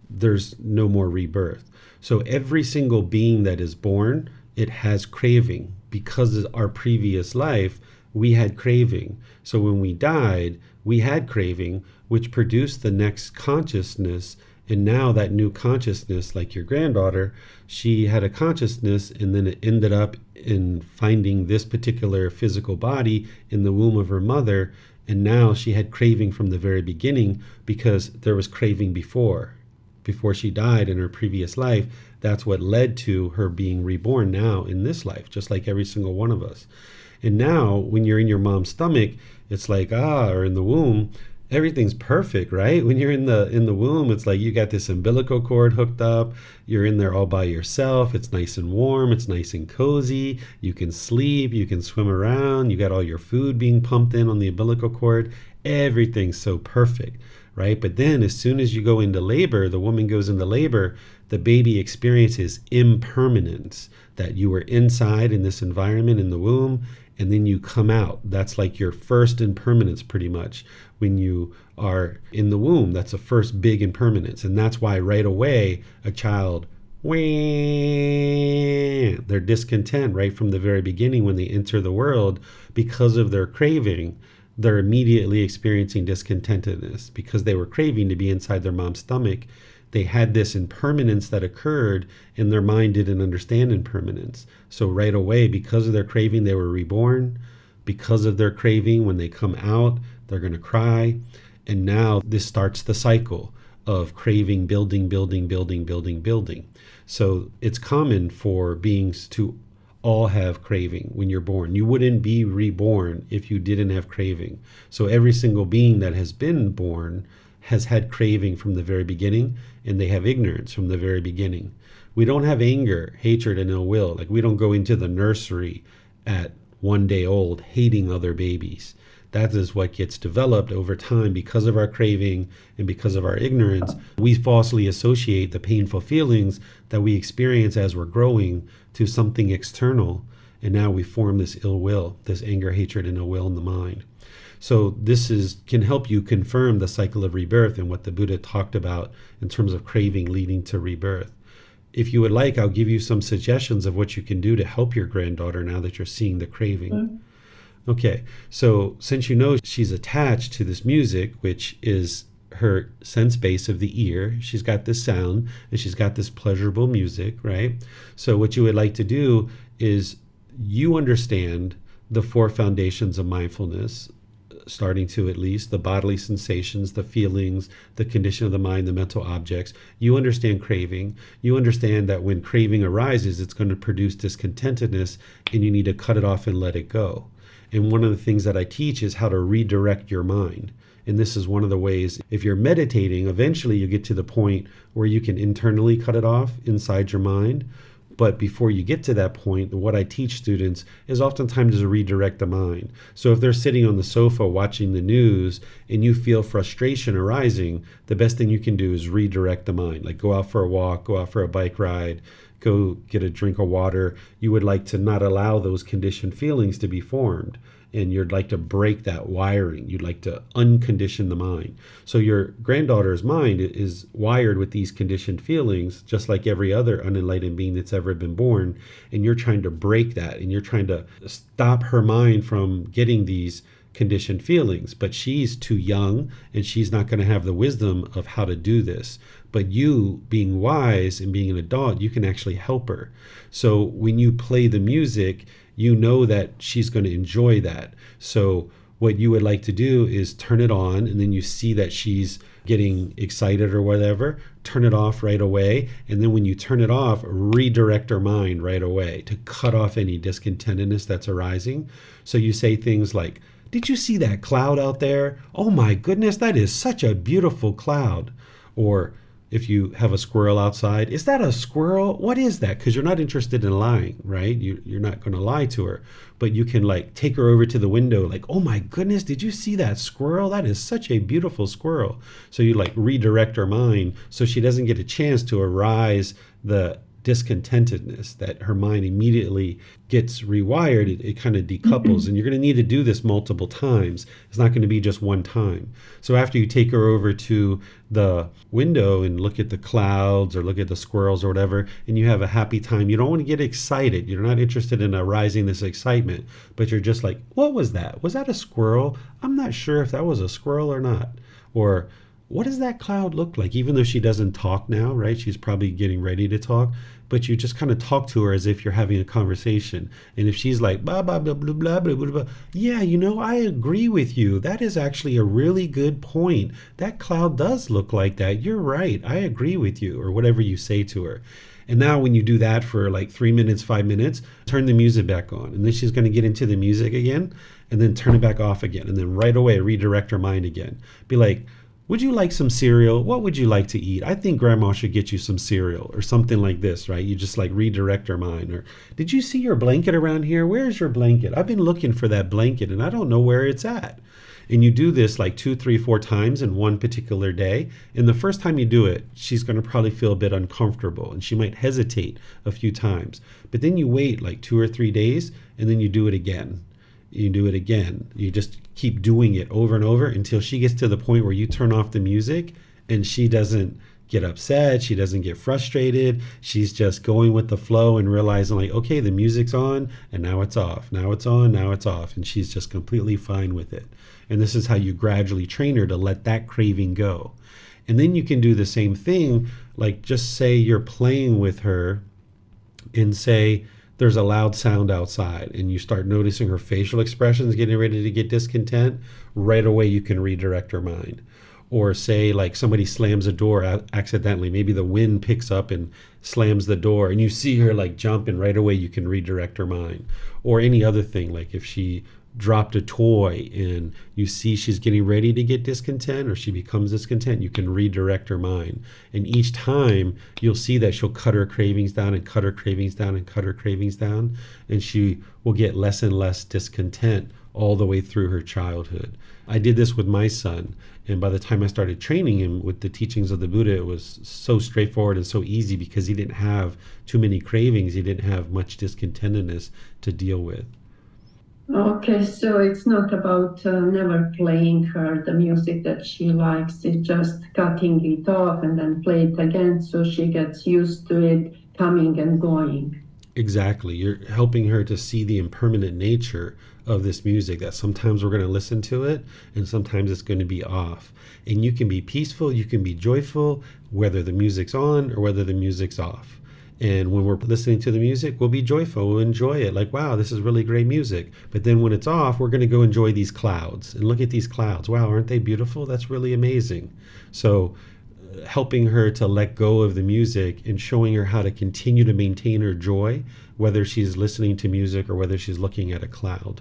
there's no more rebirth. So every single being that is born, it has craving. Because of our previous life, we had craving. So when we died, we had craving, which produced the next consciousness. And now that new consciousness, like your granddaughter, she had a consciousness, and then it ended up in finding this particular physical body in the womb of her mother. And now she had craving from the very beginning because there was craving before she died in her previous life. That's what led to her being reborn now in this life, just like every single one of us. And now when you're in your mom's stomach, it's like, or in the womb, everything's perfect, right? When you're in the womb, it's like you got this umbilical cord hooked up, you're in there all by yourself, it's nice and warm, it's nice and cozy, you can sleep, you can swim around, you got all your food being pumped in on the umbilical cord, everything's so perfect, right? But then as soon as you go into labor, the woman goes into labor, the baby experiences impermanence, that you were inside in this environment in the womb, and then you come out. That's like your first impermanence pretty much. When you are in the womb, that's the first big impermanence. And that's why right away a child, they're discontent right from the very beginning when they enter the world because of their craving. They're immediately experiencing discontentedness because they were craving to be inside their mom's stomach. They had this impermanence that occurred, and their mind didn't understand impermanence. So right away, because of their craving, they were reborn. Because of their craving, when they come out, they're going to cry. And now this starts the cycle of craving, building, building, building, building, building. So it's common for beings to all have craving when you're born. You wouldn't be reborn if you didn't have craving. So every single being that has been born has had craving from the very beginning, and they have ignorance from the very beginning. We don't have anger, hatred, and ill will. Like, we don't go into the nursery at 1 day old hating other babies. That is what gets developed over time because of our craving and because of our ignorance. We falsely associate the painful feelings that we experience as we're growing to something external. And now we form this ill will, this anger, hatred, and ill will in the mind. So this can help you confirm the cycle of rebirth and what the Buddha talked about in terms of craving leading to rebirth. If you would like, I'll give you some suggestions of what you can do to help your granddaughter now that you're seeing the craving. Mm-hmm. Okay, so since you know she's attached to this music, which is her sense base of the ear, she's got this sound and she's got this pleasurable music, right? So what you would like to do is you understand the 4 foundations of mindfulness, starting to at least the bodily sensations, the feelings, the condition of the mind, the mental objects. You understand craving. You understand that when craving arises, it's going to produce discontentedness, and you need to cut it off and let it go. And one of the things that I teach is how to redirect your mind. And this is one of the ways, if you're meditating, eventually you get to the point where you can internally cut it off inside your mind. But before you get to that point, what I teach students is oftentimes to redirect the mind. So if they're sitting on the sofa watching the news and you feel frustration arising, the best thing you can do is redirect the mind. Like, go out for a walk, go out for a bike ride, go get a drink of water. You would like to not allow those conditioned feelings to be formed. And you'd like to break that wiring. You'd like to uncondition the mind. So your granddaughter's mind is wired with these conditioned feelings, just like every other unenlightened being that's ever been born. And you're trying to break that. And you're trying to stop her mind from getting these conditioned feelings. But she's too young, and she's not going to have the wisdom of how to do this. But you, being wise and being an adult, you can actually help her. So when you play the music, you know that she's going to enjoy that. So what you would like to do is turn it on, and then you see that she's getting excited or whatever, turn it off right away. And then when you turn it off, redirect her mind right away to cut off any discontentedness that's arising. So you say things like, "Did you see that cloud out there? Oh my goodness, that is such a beautiful cloud." Or if you have a squirrel outside, "Is that a squirrel? What is that?" Because you're not interested in lying, right? You're not going to lie to her. But you can like take her over to the window, like, "Oh my goodness, did you see that squirrel? That is such a beautiful squirrel." So you like redirect her mind so she doesn't get a chance to arise the discontentedness, that her mind immediately gets rewired. It kind of decouples. And you're going to need to do this multiple times. It's not going to be just one time. So after you take her over to the window and look at the clouds or look at the squirrels or whatever, and you have a happy time, you don't want to get excited. You're not interested in arising this excitement, but you're just like, "What was that? Was that a squirrel? I'm not sure if that was a squirrel or not." Or, "What does that cloud look like?" Even though she doesn't talk now, right? She's probably getting ready to talk, but you just kind of talk to her as if you're having a conversation. And if she's like, blah, blah, blah, blah, blah, blah, blah, blah, "Yeah, I agree with you. That is actually a really good point. That cloud does look like that. You're right. I agree with you," or whatever you say to her. And now when you do that for like 3 minutes, 5 minutes, turn the music back on. And then she's going to get into the music again, and then turn it back off again. And then right away, redirect her mind again. Be like, "Would you like some cereal? What would you like to eat? I think grandma should get you some cereal," or something like this, right? You just like redirect her mind. Or, "Did you see your blanket around here? Where's your blanket? I've been looking for that blanket and I don't know where it's at." And you do this like 2, 3, 4 times in one particular day. And the first time you do it, she's going to probably feel a bit uncomfortable and she might hesitate a few times. But then you wait like 2 or 3 days, and then you do it again. You do it again. You just keep doing it over and over until she gets to the point where you turn off the music and she doesn't get upset. She doesn't get frustrated. She's just going with the flow and realizing like, okay, the music's on and now it's off. Now it's on, now it's off. And she's just completely fine with it. And this is how you gradually train her to let that craving go. And then you can do the same thing. Like, just say you're playing with her and say, there's a loud sound outside, and you start noticing her facial expressions getting ready to get discontent. Right away you can redirect her mind. Or say like somebody slams a door accidentally, maybe the wind picks up and slams the door and you see her like jump, and right away you can redirect her mind. Or any other thing, like if she dropped a toy and you see she's getting ready to get discontent or she becomes discontent, you can redirect her mind. And each time you'll see that she'll cut her cravings down and cut her cravings down and cut her cravings down, and she will get less and less discontent all the way through her childhood. I did this with my son, and by the time I started training him with the teachings of the Buddha, it was so straightforward and so easy because he didn't have too many cravings. He didn't have much discontentedness to deal with. Okay, so it's not about never playing her the music that she likes. It's just cutting it off and then play it again so she gets used to it coming and going. Exactly. You're helping her to see the impermanent nature of this music, that sometimes we're going to listen to it and sometimes it's going to be off. And you can be peaceful, you can be joyful, whether the music's on or whether the music's off. And when we're listening to the music, we'll be joyful, we'll enjoy it. Like, wow, this is really great music. But then when it's off, we're going to go enjoy these clouds and look at these clouds. Wow, aren't they beautiful? That's really amazing. So helping her to let go of the music and showing her how to continue to maintain her joy, whether she's listening to music or whether she's looking at a cloud.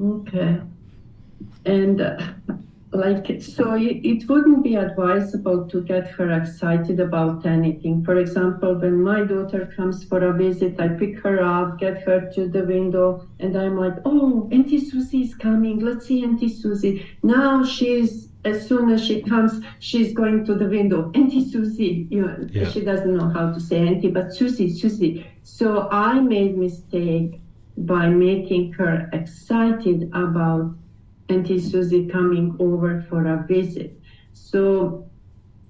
Okay. And so it wouldn't be advisable to get her excited about anything. For example, when my daughter comes for a visit, I pick her up, get her to the window, and I'm like, oh, Auntie Susie is coming. Let's see Auntie Susie. Now as soon as she comes, she's going to the window. Auntie Susie, She doesn't know how to say Auntie, but Susie. So I made mistake by making her excited about Auntie Susie coming over for a visit. So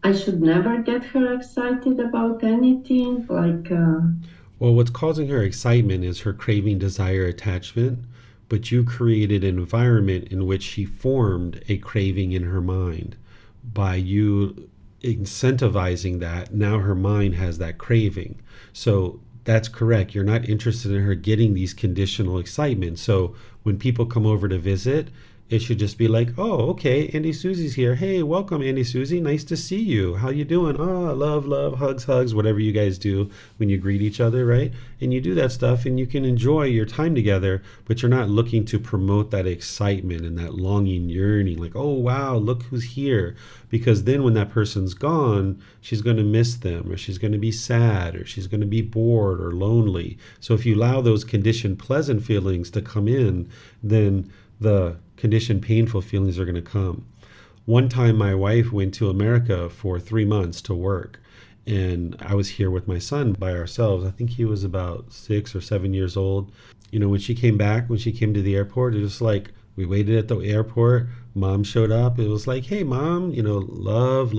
I should never get her excited about anything. Well, what's causing her excitement is her craving, desire, attachment. But you created an environment in which she formed a craving in her mind. By you incentivizing that, now her mind has that craving. So that's correct. You're not interested in her getting these conditional excitements. So when people come over to visit, it should just be like, oh, okay, Auntie Susie's here. Hey, welcome, Auntie Susie. Nice to see you. How you doing? Oh, love, hugs, whatever you guys do when you greet each other, right? And you do that stuff and you can enjoy your time together, but you're not looking to promote that excitement and that longing, yearning, like, oh, wow, look who's here. Because then when that person's gone, she's going to miss them, or she's going to be sad, or she's going to be bored or lonely. So if you allow those conditioned pleasant feelings to come in, then the conditioned painful feelings are going to come. One time my wife went to America for 3 months to work, and I was here with my son by ourselves. I think he was about 6 or 7 years old. When she came to the airport, it was like we waited at the airport. Mom showed up. It was like, hey, Mom, love,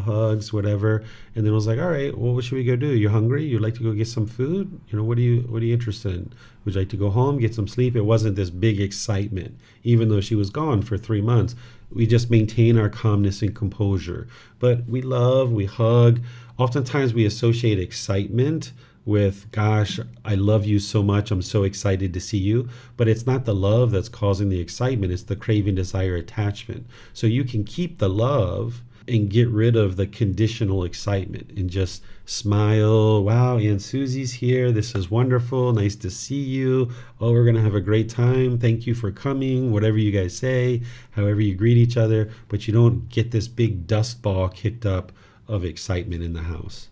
hugs, whatever. And then it was like, all right, well, what should we go do? You hungry? You'd like to go get some food? What are you interested in? Would you like to go home, get some sleep? It wasn't this big excitement, even though she was gone for 3 months. We just maintain our calmness and composure. But we love, we hug. Oftentimes we associate excitement with, gosh, I love you so much, I'm so excited to see you. But it's not the love that's causing the excitement, it's the craving, desire, attachment. So you can keep the love and get rid of the conditional excitement and just smile. Wow, Aunt Susie's here. This is wonderful. Nice to see you. Oh, we're going to have a great time. Thank you for coming. Whatever you guys say, however you greet each other, but you don't get this big dust ball kicked up of excitement in the house.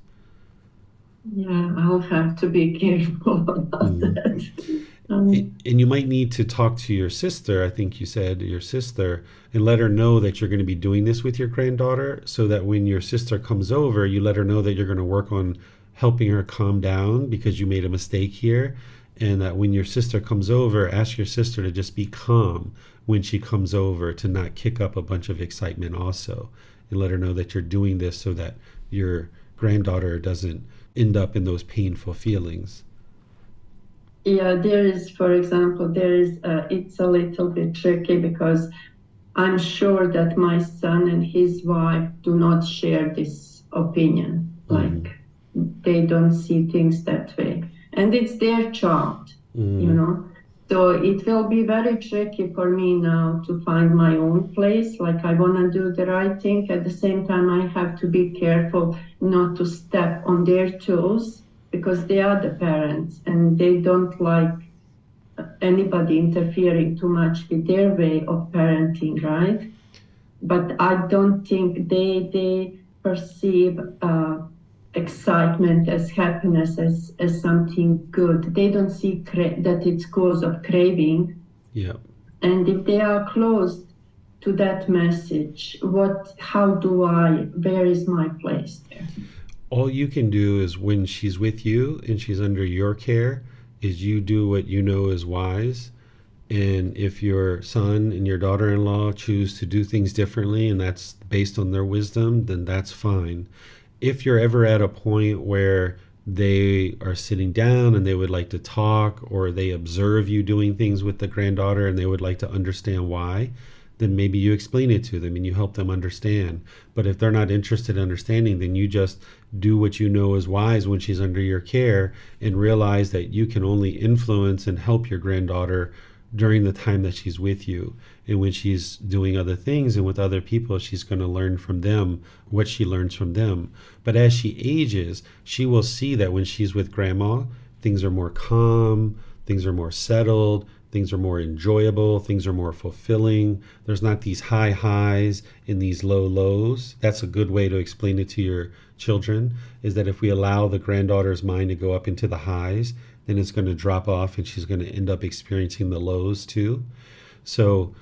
Yeah, I'll have to be careful about that. And you might need to talk to your sister, I think you said your sister, and let her know that you're going to be doing this with your granddaughter, so that when your sister comes over, you let her know that you're going to work on helping her calm down because you made a mistake here. And that when your sister comes over, ask your sister to just be calm when she comes over, to not kick up a bunch of excitement also. And let her know that you're doing this so that your granddaughter doesn't end up in those painful feelings. Yeah, for example, it's a little bit tricky because I'm sure that my son and his wife do not share this opinion. Like, they don't see things that way. And it's their child, So it will be very tricky for me now to find my own place. Like I want to do the right thing. At the same time, I have to be careful not to step on their toes because they are the parents and they don't like anybody interfering too much with their way of parenting, right? But I don't think they perceive excitement as happiness as something good. They don't see that it's cause of craving. Yeah. And if they are closed to that message, where is my place there? All you can do is when she's with you and she's under your care is you do what you know is wise. And if your son and your daughter-in-law choose to do things differently and that's based on their wisdom, then that's fine. If you're ever at a point where they are sitting down and they would like to talk, or they observe you doing things with the granddaughter and they would like to understand why, then maybe you explain it to them and you help them understand. But if they're not interested in understanding, then you just do what you know is wise when she's under your care and realize that you can only influence and help your granddaughter during the time that she's with you. And when she's doing other things and with other people, she's going to learn from them what she learns from them. But as she ages, she will see that when she's with grandma, things are more calm, things are more settled, things are more enjoyable, things are more fulfilling. There's not these high highs and these low lows. That's a good way to explain it to your children, is that if we allow the granddaughter's mind to go up into the highs, then it's going to drop off and she's going to end up experiencing the lows too. So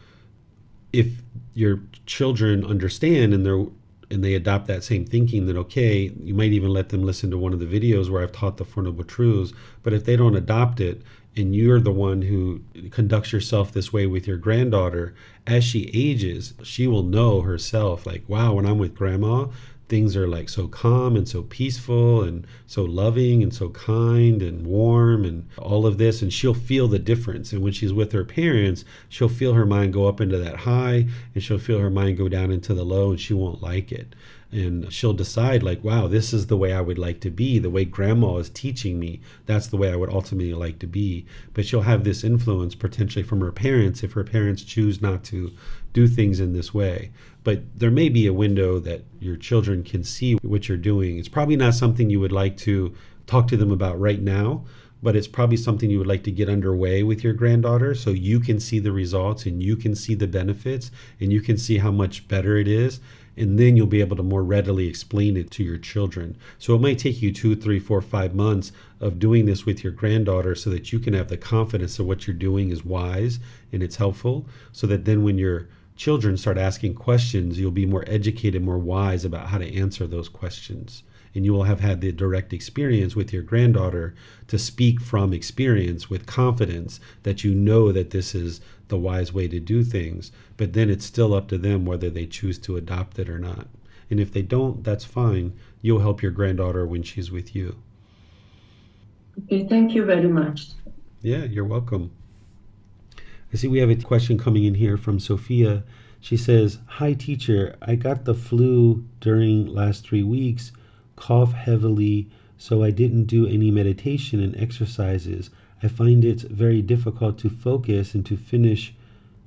if your children understand and they adopt that same thinking, then okay, you might even let them listen to one of the videos where I've taught the Four Noble Truths. But if they don't adopt it and you're the one who conducts yourself this way with your granddaughter, as she ages, she will know herself, like, wow, when I'm with grandma, things are like so calm and so peaceful and so loving and so kind and warm and all of this. And she'll feel the difference. And when she's with her parents, she'll feel her mind go up into that high and she'll feel her mind go down into the low, and she won't like it. And she'll decide, like, wow, this is the way I would like to be. The way grandma is teaching me, that's the way I would ultimately like to be. But she'll have this influence potentially from her parents if her parents choose not to do things in this way. But there may be a window that your children can see what you're doing. It's probably not something you would like to talk to them about right now, but it's probably something you would like to get underway with your granddaughter so you can see the results and you can see the benefits and you can see how much better it is. And then you'll be able to more readily explain it to your children. So it might take you 2, 3, 4, 5 months of doing this with your granddaughter so that you can have the confidence that what you're doing is wise and it's helpful, so that then when your children start asking questions, you'll be more educated, more wise about how to answer those questions. And you will have had the direct experience with your granddaughter to speak from experience with confidence that you know that this is the wise way to do things. But then it's still up to them whether they choose to adopt it or not. And if they don't, that's fine. You'll help your granddaughter when she's with you. Okay, thank you very much. Yeah, you're welcome. I see we have a question coming in here from Sophia. She says, "Hi teacher, I got the flu during last 3 weeks, cough heavily, so I didn't do any meditation and exercises. I find it very difficult to focus and to finish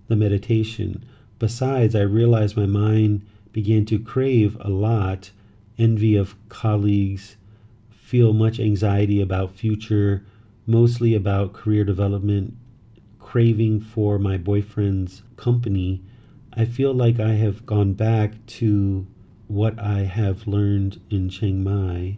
the meditation. Besides, I realized my mind began to crave a lot, envy of colleagues, feel much anxiety about future, mostly about career development, craving for my boyfriend's company. I feel like I have gone back to what I have learned in Chiang Mai.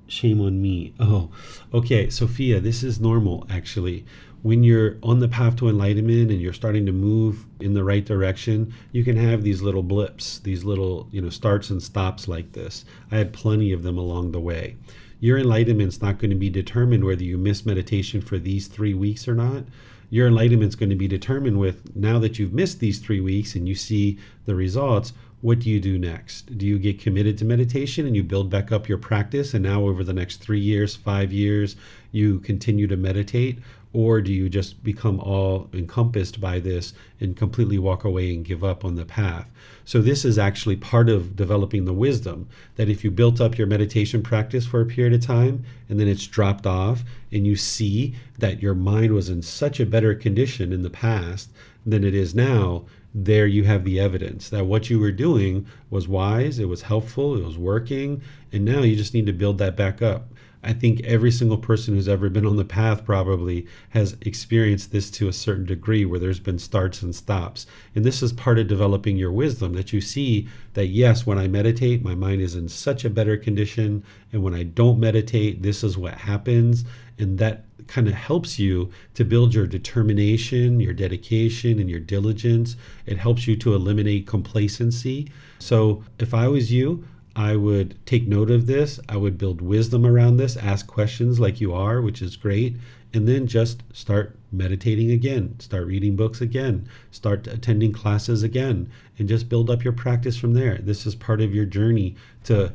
Shame on me." Oh, okay, Sophia, this is normal actually. When you're on the path to enlightenment and you're starting to move in the right direction, you can have these little blips, these little, starts and stops like this. I had plenty of them along the way. Your enlightenment's not going to be determined whether you miss meditation for these 3 weeks or not. Your enlightenment's going to be determined with, now that you've missed these 3 weeks and you see the results, what do you do next? Do you get committed to meditation and you build back up your practice, and now over the next 3 years, 5 years, you continue to meditate? Or do you just become all encompassed by this and completely walk away and give up on the path? So this is actually part of developing the wisdom, that if you built up your meditation practice for a period of time and then it's dropped off, and you see that your mind was in such a better condition in the past than it is now, there you have the evidence that what you were doing was wise, it was helpful, it was working, and now you just need to build that back up. I think every single person who's ever been on the path probably has experienced this to a certain degree, where there's been starts and stops. And this is part of developing your wisdom, that you see that, yes, when I meditate, my mind is in such a better condition. And when I don't meditate, this is what happens. And that kind of helps you to build your determination, your dedication, and your diligence. It helps you to eliminate complacency. So if I was you, I would take note of this. I would build wisdom around this, ask questions like you are, which is great, and then just start meditating again, start reading books again, start attending classes again, and just build up your practice from there. This is part of your journey to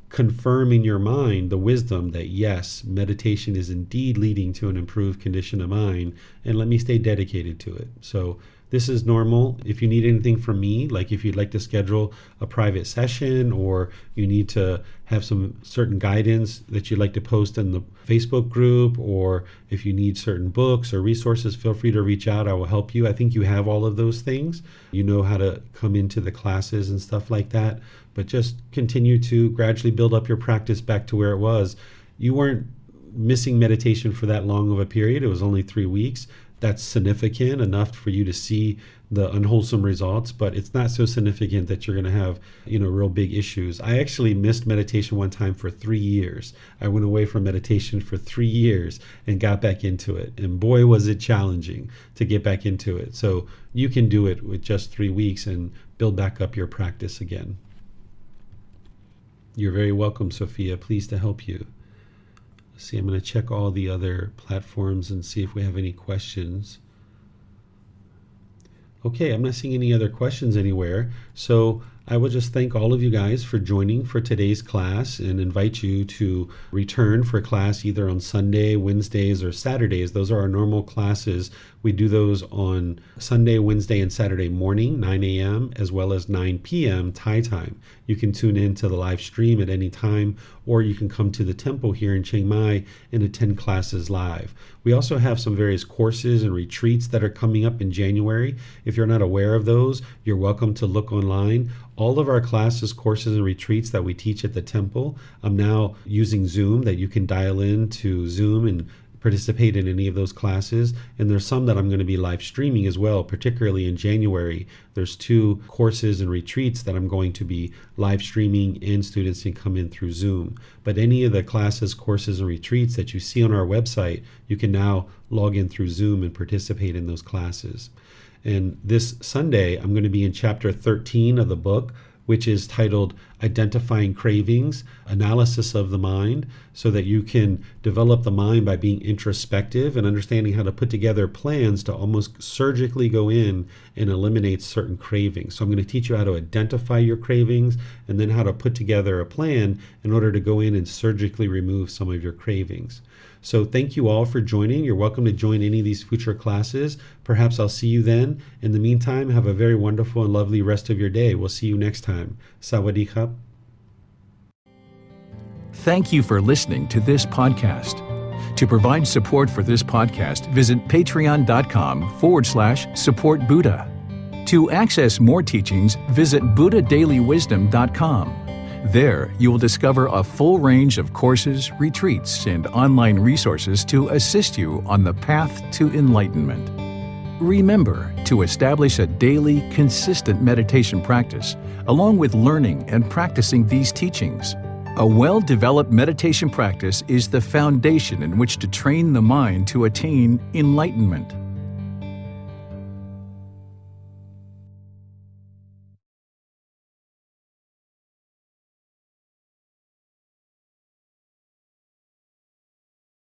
confirm in your mind the wisdom that, yes, meditation is indeed leading to an improved condition of mind, and let me stay dedicated to it. So this is normal. If you need anything from me, like if you'd like to schedule a private session, or you need to have some certain guidance that you'd like to post in the Facebook group, or if you need certain books or resources, feel free to reach out. I will help you. I think you have all of those things. You know how to come into the classes and stuff like that, but just continue to gradually build up your practice back to where it was. You weren't missing meditation for that long of a period. It was only 3 weeks. That's significant enough for you to see the unwholesome results, but it's not so significant that you're going to have, real big issues. I actually missed meditation one time for 3 years. I went away from meditation for 3 years and got back into it. And boy, was it challenging to get back into it. So you can do it with just 3 weeks and build back up your practice again. You're very welcome, Sophia. Pleased to help you. See, I'm going to check all the other platforms and see if we have any questions. Okay, I'm not seeing any other questions anywhere. So I will just thank all of you guys for joining for today's class and invite you to return for class either on Sunday, Wednesdays, or Saturdays. Those are our normal classes. We do those on Sunday, Wednesday, and Saturday morning, 9 a.m., as well as 9 p.m. Thai time. You can tune in to the live stream at any time, or you can come to the temple here in Chiang Mai and attend classes live. We also have some various courses and retreats that are coming up in January. If you're not aware of those, you're welcome to look online. All of our classes, courses, and retreats that we teach at the temple, I'm now using Zoom, that you can dial in to Zoom and participate in any of those classes. And there's some that I'm going to be live streaming as well, particularly in January. There's 2 courses and retreats that I'm going to be live streaming, and students can come in through Zoom. But any of the classes, courses, and retreats that you see on our website, you can now log in through Zoom and participate in those classes. And this Sunday, I'm going to be in chapter 13 of the book, which is titled Identifying Cravings, Analysis of the Mind, so that you can develop the mind by being introspective and understanding how to put together plans to almost surgically go in and eliminate certain cravings. So I'm going to teach you how to identify your cravings, and then how to put together a plan in order to go in and surgically remove some of your cravings. So thank you all for joining. You're welcome to join any of these future classes. Perhaps I'll see you then. In the meantime, have a very wonderful and lovely rest of your day. We'll see you next time. Sawadee khap. Thank you for listening to this podcast. To provide support for this podcast, visit patreon.com/support Buddha. To access more teachings, visit buddhadailywisdom.com. There, you will discover a full range of courses, retreats, and online resources to assist you on the path to enlightenment. Remember to establish a daily, consistent meditation practice, along with learning and practicing these teachings. A well-developed meditation practice is the foundation in which to train the mind to attain enlightenment.